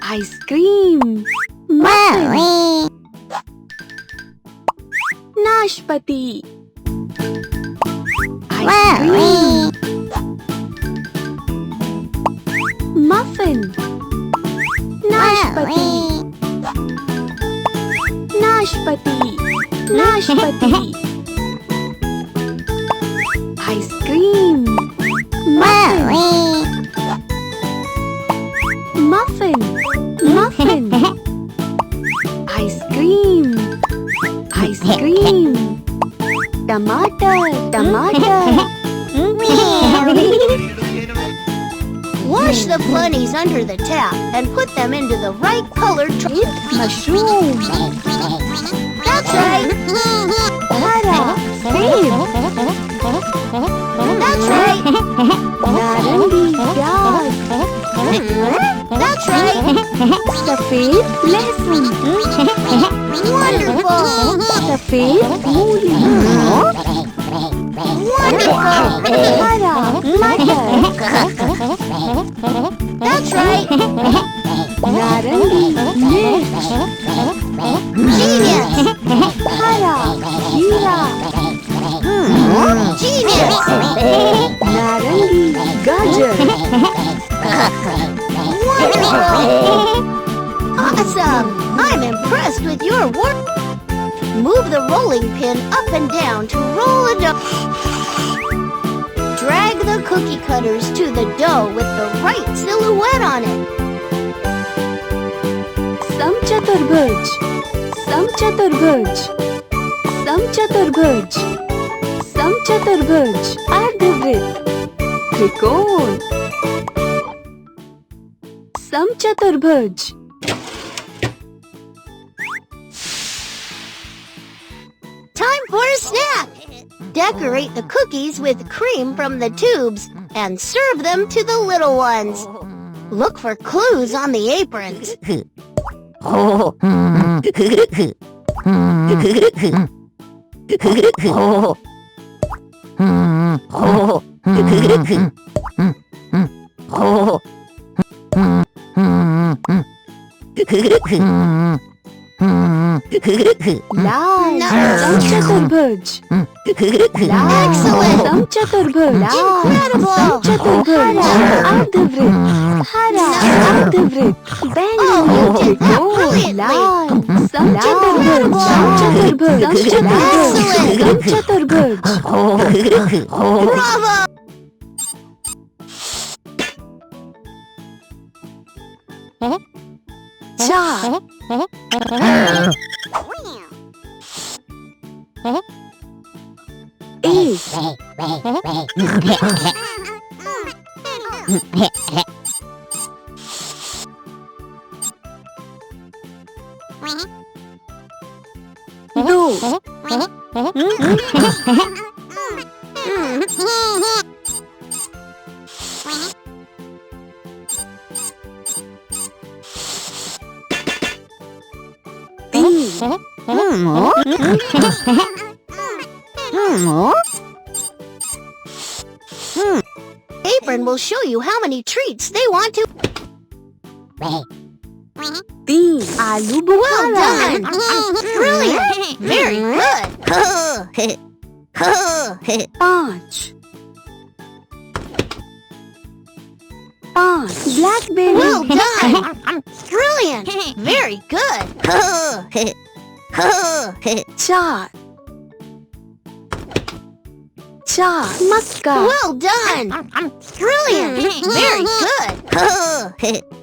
Ice cream. Muffin. Nashpati. Ice cream. Muffin. Nashpati. Nashpati. Nashpati. Ice cream. Muffin. Muffin. Muffin. Ice cream. Ice cream. Tomato. Tomato. Wash the bunnies under the tap and put them into the right colored Mushroom. That's right. Para. Babe. That's right. Narangi. Dog. That's right. Safed. Lesson. Wonderful. Safed. Mooli. Wonderful. Para. Mother. That's right. Narangi. Mirch. Genius. Para. Jeera. Genius. Narangi. Gajar. Wonderful. Awesome. I'm impressed with your work. Move the rolling pin up and down to roll a dough. Drag the cookie cutters to the dough with the right silhouette on it. Samchaturbhuj. Samchaturbhuj. Samchaturbhuj. Samchaturbhuj. Ardhavrit. Trikon. Samchaturbhuj. Time for a snack. Decorate the cookies with cream from the tubes and serve them to the little ones. Look for clues on the aprons. Lal. Samchaturbhuj. Excellent. Samchaturbhuj. Incredible. Samchaturbhuj. Ardhavrit. Hara. Ardhavrit. Oh, you did that brilliantly. Lal. Samchaturbhuj. Samchaturbhuj. Samchaturbhuj. Bravo! Cha. Ace. Do. Apron will show you how many treats they want to. Teen. Aloo Well bukhara. done! Brilliant! Very good! Panch. Panch. Blackberry. Well done! Brilliant! Very good! Char. Char. Makka. Well done! Brilliant! Very good!